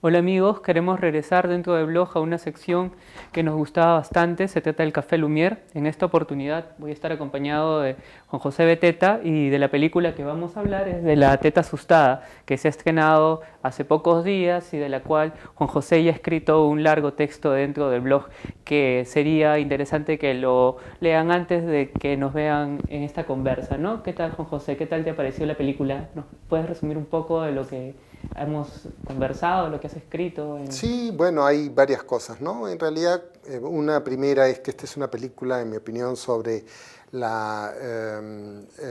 Hola amigos, queremos regresar dentro del blog a una sección que nos gustaba bastante, se trata del Café Lumière. En esta oportunidad voy a estar acompañado de Juan José Beteta y de la película que vamos a hablar es de La Teta Asustada, que se ha estrenado hace pocos días y de la cual Juan José ya ha escrito un largo texto dentro del blog que sería interesante que lo lean antes de que nos vean en esta conversa, ¿no? ¿Qué tal, Juan José? ¿Qué tal te pareció la película? ¿Nos puedes resumir un poco de lo que hemos conversado, lo que has escrito? Sí, bueno, hay varias cosas, ¿no? En realidad, una primera es que esta es una película, en mi opinión, sobre la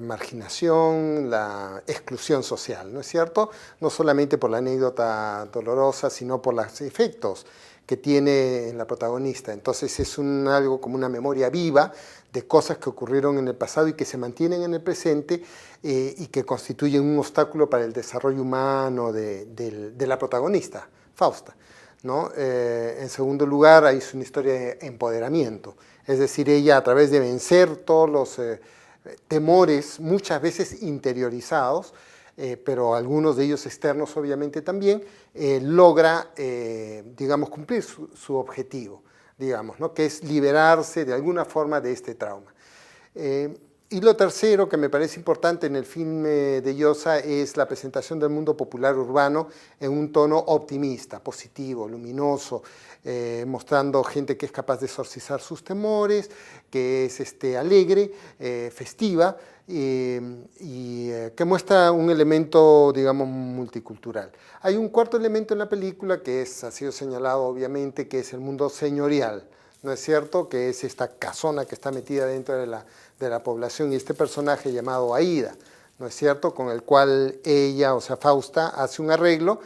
marginación, la exclusión social, ¿no es cierto? No solamente por la anécdota dolorosa, sino por los efectos que tiene en la protagonista. Entonces es algo como una memoria viva de cosas que ocurrieron en el pasado y que se mantienen en el presente y que constituyen un obstáculo para el desarrollo humano de la protagonista, Fausta, ¿no? En segundo lugar, hay una historia de empoderamiento, es decir, ella a través de vencer todos los temores, muchas veces interiorizados, pero algunos de ellos externos obviamente también, logra, digamos, cumplir su objetivo, digamos, ¿no? Que es liberarse de alguna forma de este trauma. Y lo tercero que me parece importante en el filme de Llosa es la presentación del mundo popular urbano en un tono optimista, positivo, luminoso, mostrando gente que es capaz de exorcizar sus temores, que es alegre, festiva y que muestra un elemento, digamos, multicultural. Hay un cuarto elemento en la película que ha sido señalado obviamente, que es el mundo señorial, ¿no es cierto? Que es esta casona que está metida dentro de la población y este personaje llamado Aída, ¿no es cierto? Con el cual ella, o sea, Fausta, hace un arreglo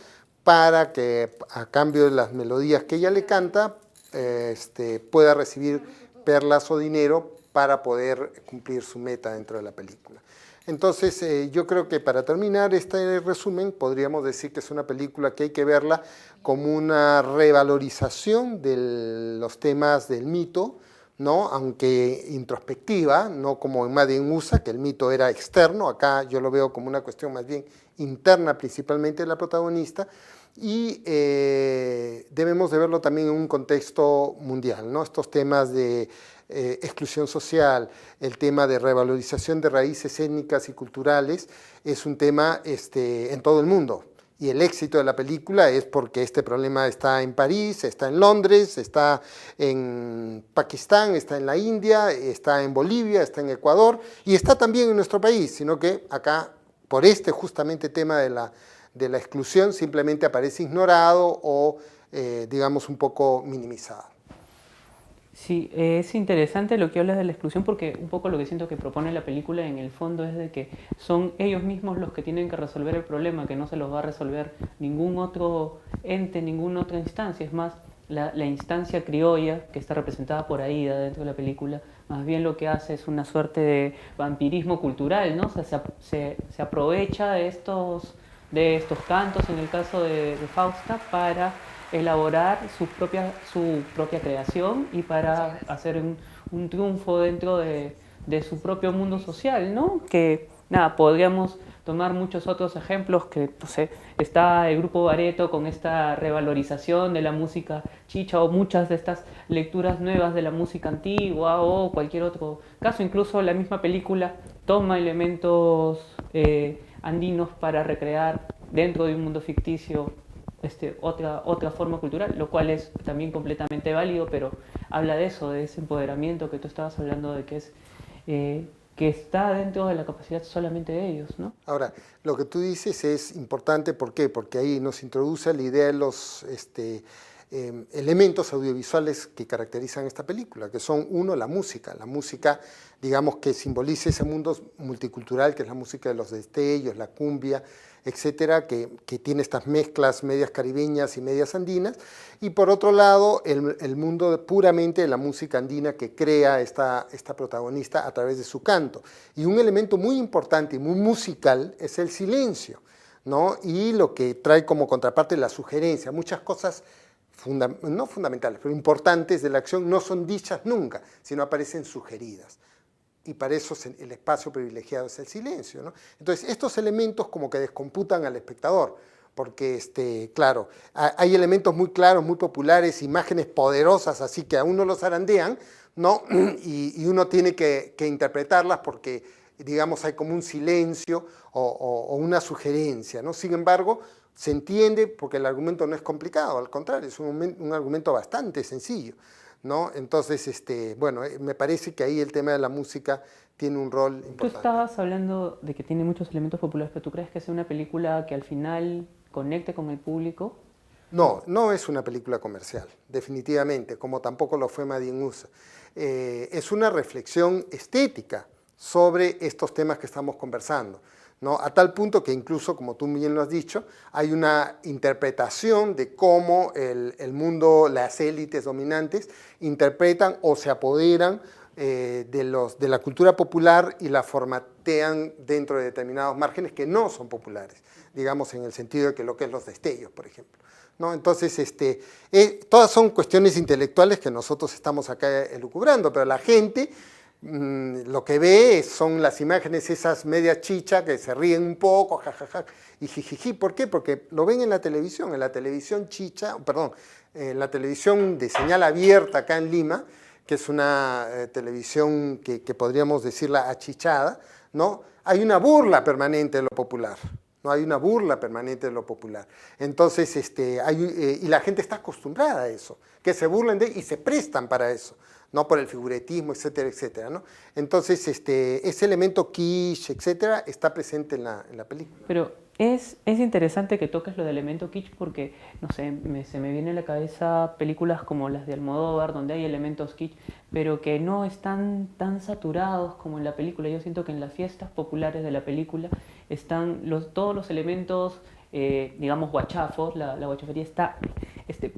para que a cambio de las melodías que ella le canta, pueda recibir perlas o dinero para poder cumplir su meta dentro de la película. Entonces, yo creo que para terminar este resumen, podríamos decir que es una película que hay que verla como una revalorización de los temas del mito, ¿no? Aunque introspectiva, no como en Made in USA, que el mito era externo, acá yo lo veo como una cuestión más bien interna, principalmente de la protagonista, y debemos de verlo también en un contexto mundial, ¿no? Estos temas de exclusión social, el tema de revalorización de raíces étnicas y culturales, es un tema en todo el mundo. Y el éxito de la película es porque este problema está en París, está en Londres, está en Pakistán, está en la India, está en Bolivia, está en Ecuador y está también en nuestro país, sino que acá, por este justamente tema de la exclusión, simplemente aparece ignorado o, digamos, un poco minimizado. Sí, es interesante lo que hablas de la exclusión porque un poco lo que siento que propone la película en el fondo es de que son ellos mismos los que tienen que resolver el problema, que no se los va a resolver ningún otro ente, ninguna otra instancia. Es más, la instancia criolla que está representada por Aída dentro de la película, más bien lo que hace es una suerte de vampirismo cultural, ¿no? O sea, se aprovecha de estos cantos, en el caso de Fausta, para elaborar su propia creación y para hacer un triunfo dentro de su propio mundo social, ¿no? Que, nada, podríamos tomar muchos otros ejemplos que, no sé, está el grupo Bareto con esta revalorización de la música chicha o muchas de estas lecturas nuevas de la música antigua o cualquier otro caso, incluso la misma película toma elementos andinos para recrear dentro de un mundo ficticio otra forma cultural, lo cual es también completamente válido, pero habla de eso, de ese empoderamiento que tú estabas hablando de que está dentro de la capacidad solamente de ellos, ¿no? Ahora, lo que tú dices es importante, ¿por qué? Porque ahí nos introduce la idea de los elementos audiovisuales que caracterizan esta película, que son, uno, la música, digamos, que simboliza ese mundo multicultural, que es la música de los destellos, la cumbia, etcétera, que tiene estas mezclas medias caribeñas y medias andinas, y por otro lado, el mundo puramente de la música andina que crea esta protagonista a través de su canto. Y un elemento muy importante y muy musical es el silencio, ¿no? Y lo que trae como contraparte la sugerencia, muchas cosas no fundamentales, pero importantes de la acción no son dichas nunca, sino aparecen sugeridas. Y para eso el espacio privilegiado es el silencio, ¿no? Entonces, estos elementos como que descomputan al espectador, porque, claro, hay elementos muy claros, muy populares, imágenes poderosas, así que a uno los zarandean, ¿no? Y uno tiene que interpretarlas porque, digamos, hay como un silencio o una sugerencia, ¿no? Sin embargo, se entiende porque el argumento no es complicado, al contrario, es un argumento bastante sencillo, ¿no? Entonces, bueno, me parece que ahí el tema de la música tiene un rol Tú importante. estabas hablando de que tiene muchos elementos populares, pero ¿tú crees que sea una película que al final conecte con el público? No, no es una película comercial, definitivamente, como tampoco lo fue Madin USA. Es una reflexión estética sobre estos temas que estamos conversando, ¿no? A tal punto que incluso, como tú bien lo has dicho, hay una interpretación de cómo el mundo, las élites dominantes, interpretan o se apoderan de la cultura popular y la formatean dentro de determinados márgenes que no son populares, digamos en el sentido de que lo que es los destellos, por ejemplo, ¿no? Entonces, todas son cuestiones intelectuales que nosotros estamos acá elucubrando, pero la gente lo que ve son las imágenes esas media chicha que se ríen un poco, jajaja, y jijiji. ¿Por qué? Porque lo ven en la televisión chicha, perdón, en la televisión de señal abierta acá en Lima, que es una televisión que podríamos decirla achichada, ¿no? Hay una burla permanente de lo popular. No hay una burla permanente de lo popular. Entonces, y la gente está acostumbrada a eso, que se burlen de y se prestan para eso, no por el figuretismo, etcétera, etcétera, ¿no? Entonces, ese elemento kitsch, etcétera, está presente en la película. Pero es interesante que toques lo de elemento kitsch porque, no sé, se me viene a la cabeza películas como las de Almodóvar, donde hay elementos kitsch, pero que no están tan saturados como en la película. Yo siento que en las fiestas populares de la película están todos los elementos, digamos, guachafos, la guachafería está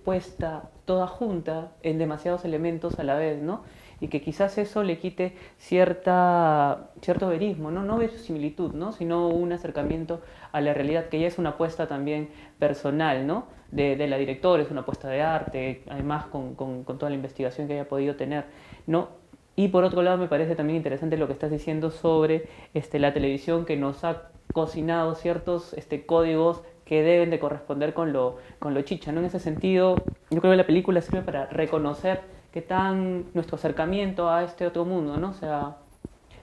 puesta toda junta en demasiados elementos a la vez, ¿no? Y que quizás eso le quite cierto verismo, ¿no? No verosimilitud, ¿no? Sino un acercamiento a la realidad, que ya es una apuesta también personal, ¿no? De la directora, es una apuesta de arte, además con toda la investigación que haya podido tener, ¿no? Y por otro lado me parece también interesante lo que estás diciendo sobre la televisión que nos ha cocinado ciertos códigos que deben de corresponder con lo chicha, ¿no? En ese sentido, yo creo que la película sirve para reconocer qué tan nuestro acercamiento a este otro mundo, ¿no? O sea,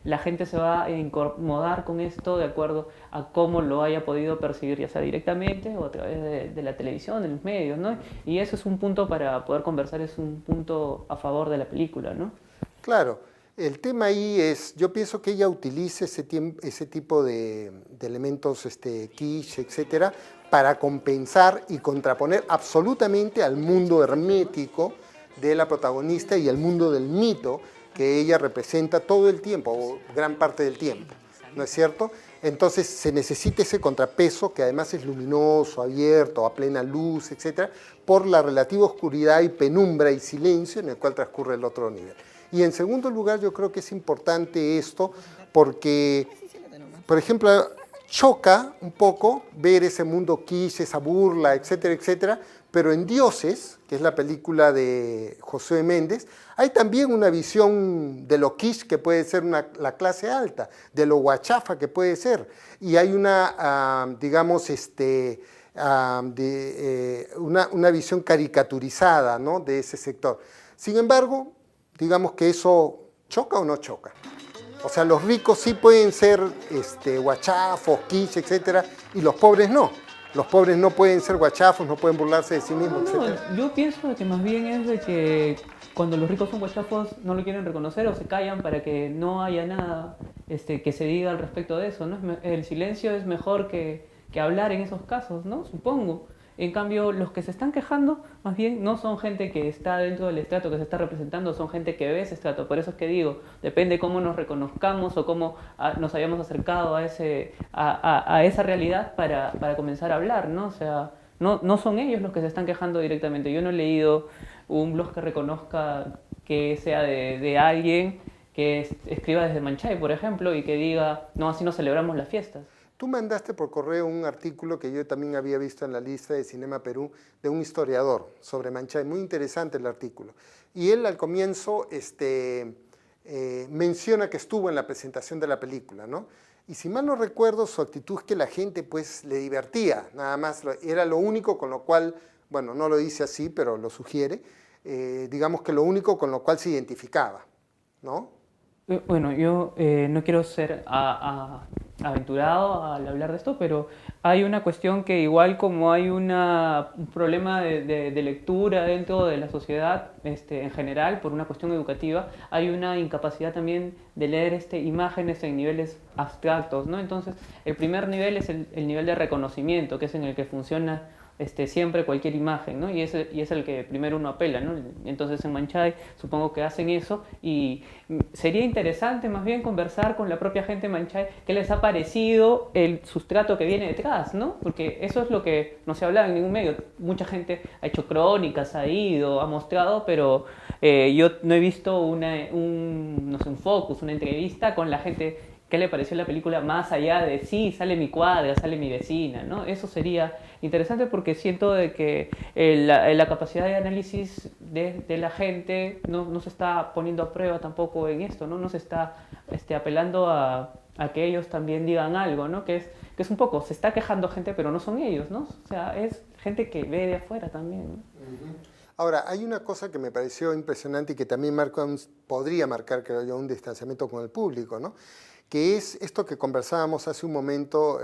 la gente se va a incomodar con esto de acuerdo a cómo lo haya podido percibir, ya sea directamente o a través de la televisión, de los medios, ¿no? Y eso es un punto para poder conversar, es un punto a favor de la película, ¿no? Claro, el tema ahí es, yo pienso que ella utiliza ese tipo de elementos kitsch, etcétera, para compensar y contraponer absolutamente al mundo hermético de la protagonista y el mundo del mito que ella representa todo el tiempo, o gran parte del tiempo, ¿no es cierto? Entonces se necesita ese contrapeso que además es luminoso, abierto, a plena luz, etcétera, por la relativa oscuridad y penumbra y silencio en el cual transcurre el otro nivel. Y en segundo lugar, yo creo que es importante esto porque, por ejemplo, choca un poco ver ese mundo kitsch, esa burla, etcétera, etcétera, pero en Dioses, que es la película de José Méndez, hay también una visión de lo kitsch que puede ser la clase alta, de lo guachafa que puede ser, y hay una, digamos, una visión caricaturizada, ¿no?, de ese sector. Sin embargo, digamos que eso choca o no choca. O sea, los ricos sí pueden ser guachafos, kitsch, etcétera, y los pobres no. Los pobres no pueden ser guachafos, no pueden burlarse de sí mismos, etcétera. Yo pienso que más bien es de que cuando los ricos son guachafos no lo quieren reconocer o se callan para que no haya nada que se diga al respecto de eso, ¿no? El silencio es mejor que hablar en esos casos, ¿no? Supongo. En cambio, los que se están quejando, más bien, no son gente que está dentro del estrato que se está representando, son gente que ve ese estrato. Por eso es que digo, depende cómo nos reconozcamos o cómo nos hayamos acercado a esa realidad para comenzar a hablar, ¿no? O sea, no son ellos los que se están quejando directamente. Yo no he leído un blog que reconozca que sea de alguien que escriba desde Manchay, por ejemplo, y que diga, no, así no celebramos las fiestas. Tú mandaste por correo un artículo que yo también había visto en la lista de Cinema Perú de un historiador sobre Manchay, muy interesante el artículo. Y él al comienzo menciona que estuvo en la presentación de la película, ¿no? Y si mal no recuerdo, su actitud es que la gente pues le divertía, nada más, era lo único con lo cual, bueno, no lo dice así, pero lo sugiere, digamos que lo único con lo cual se identificaba, ¿no? Bueno, yo no quiero ser aventurado al hablar de esto, pero hay una cuestión que igual como hay un problema de lectura dentro de la sociedad en general, por una cuestión educativa, hay una incapacidad también de leer imágenes en niveles abstractos, ¿no? Entonces, el primer nivel es el nivel de reconocimiento, que es en el que funciona siempre cualquier imagen, ¿no? Y es el que primero uno apela, ¿no? Entonces en Manchay supongo que hacen eso y sería interesante más bien conversar con la propia gente de Manchay qué les ha parecido el sustrato que viene detrás, ¿no? Porque eso es lo que no se hablaba en ningún medio. Mucha gente ha hecho crónicas, ha ido, ha mostrado, pero yo no he visto no sé, un focus, una entrevista con la gente. ¿Qué le pareció la película más allá de sí, sale mi cuadra, sale mi vecina, ¿no? Eso sería interesante porque siento de que la capacidad de análisis de la gente no se está poniendo a prueba tampoco en esto, ¿no? No se está apelando a que ellos también digan algo, ¿no? Que es un poco, se está quejando gente, pero no son ellos, ¿no? O sea, es gente que ve de afuera también, ¿no? Ahora, hay una cosa que me pareció impresionante y que también podría marcar, creo yo, un distanciamiento con el público, ¿no? Que es esto que conversábamos hace un momento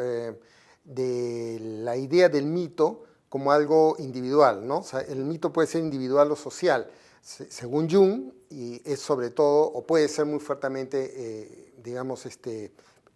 de la idea del mito como algo individual, ¿no? O sea, el mito puede ser individual o social, según Jung, y es sobre todo, o puede ser muy fuertemente, digamos,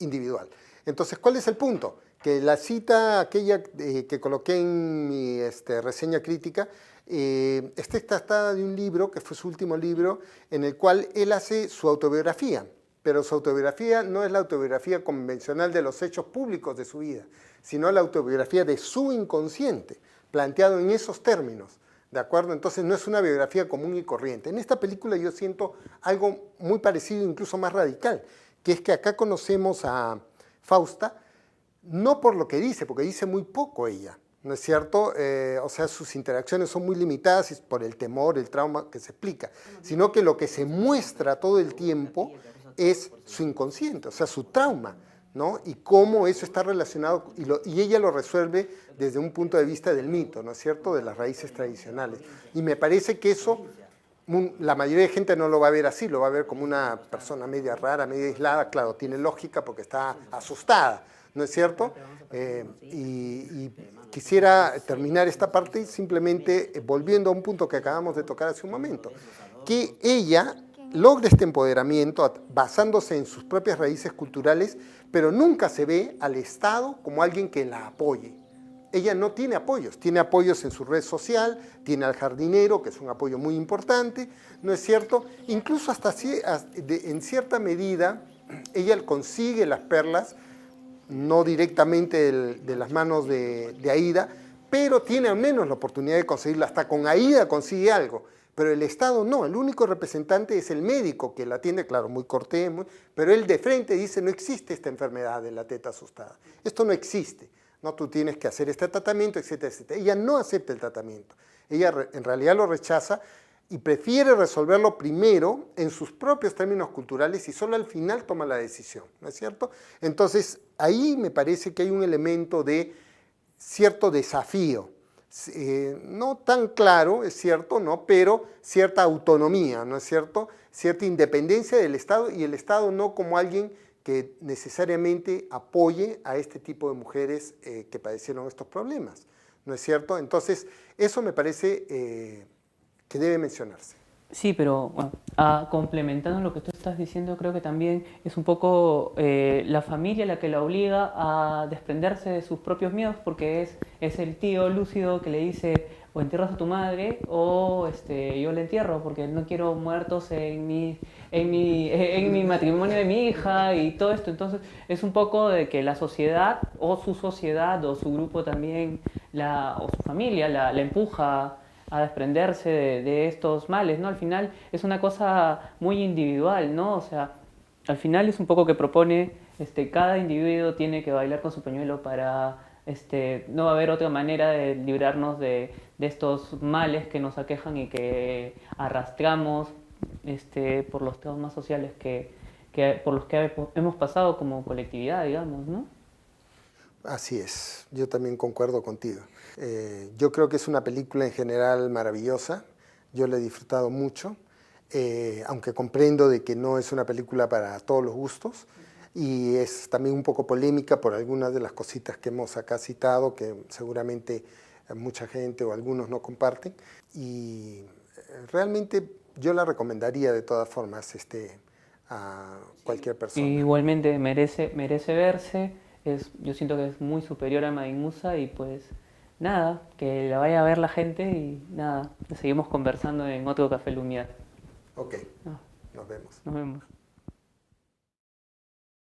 individual. Entonces, ¿cuál es el punto? Que la cita aquella que coloqué en mi reseña crítica está extractada de un libro, que fue su último libro, en el cual él hace su autobiografía. Pero su autobiografía no es la autobiografía convencional de los hechos públicos de su vida, sino la autobiografía de su inconsciente, planteado en esos términos, ¿de acuerdo? Entonces no es una biografía común y corriente. En esta película yo siento algo muy parecido, incluso más radical, que es que acá conocemos a Fausta, no por lo que dice, porque dice muy poco ella, ¿no es cierto? O sea, sus interacciones son muy limitadas por el temor, el trauma que se explica, sino que lo que se muestra todo el tiempo es su inconsciente, o sea, su trauma, ¿no? Y cómo eso está relacionado, y ella lo resuelve desde un punto de vista del mito, ¿no es cierto?, de las raíces tradicionales. Y me parece que eso, la mayoría de gente no lo va a ver así, lo va a ver como una persona media rara, media aislada, claro, tiene lógica porque está asustada, ¿no es cierto? Y quisiera terminar esta parte simplemente volviendo a un punto que acabamos de tocar hace un momento, que ella logra este empoderamiento basándose en sus propias raíces culturales, pero nunca se ve al Estado como alguien que la apoye. Ella no tiene apoyos en su red social, tiene al jardinero, que es un apoyo muy importante, ¿no es cierto? Incluso en cierta medida, ella consigue las perlas, no directamente de las manos de Aída, pero tiene al menos la oportunidad de conseguirlo. Hasta con Aída consigue algo. Pero el Estado no, el único representante es el médico que la atiende, claro, muy cortés, pero él de frente dice, no existe esta enfermedad de la teta asustada, esto no existe, ¿no? Tú tienes que hacer este tratamiento, etcétera, etcétera. Ella no acepta el tratamiento, ella en realidad lo rechaza y prefiere resolverlo primero en sus propios términos culturales y solo al final toma la decisión, ¿no es cierto? Entonces, ahí me parece que hay un elemento de cierto desafío, no tan claro, es cierto, ¿no? Pero cierta autonomía, ¿no es cierto? Cierta independencia del Estado y el Estado no como alguien que necesariamente apoye a este tipo de mujeres que padecieron estos problemas, ¿no es cierto? Entonces, eso me parece que debe mencionarse. Sí, pero bueno, complementando lo que tú estás diciendo, creo que también es un poco la familia la que la obliga a desprenderse de sus propios miedos, porque es el tío lúcido que le dice o entierras a tu madre o yo la entierro porque no quiero muertos en mi matrimonio de mi hija y todo esto. Entonces es un poco de que la sociedad o su grupo también, o su familia la empuja a desprenderse de estos males, ¿no? Al final es una cosa muy individual, ¿no? O sea, al final es un poco que propone, cada individuo tiene que bailar con su pañuelo para, no va a haber otra manera de librarnos de estos males que nos aquejan y que arrastramos por los temas sociales por los que hemos pasado como colectividad, digamos, ¿no? Así es, yo también concuerdo contigo. Yo creo que es una película en general maravillosa, yo la he disfrutado mucho, aunque comprendo de que no es una película para todos los gustos, y es también un poco polémica por algunas de las cositas que hemos acá citado, que seguramente mucha gente o algunos no comparten, y realmente yo la recomendaría de todas formas a cualquier persona. Igualmente merece verse, yo siento que es muy superior a Main Musa y pues nada, que la vaya a ver la gente y nada, seguimos conversando en otro Café Lumiar. Ok, Ah, nos vemos. nos vemos.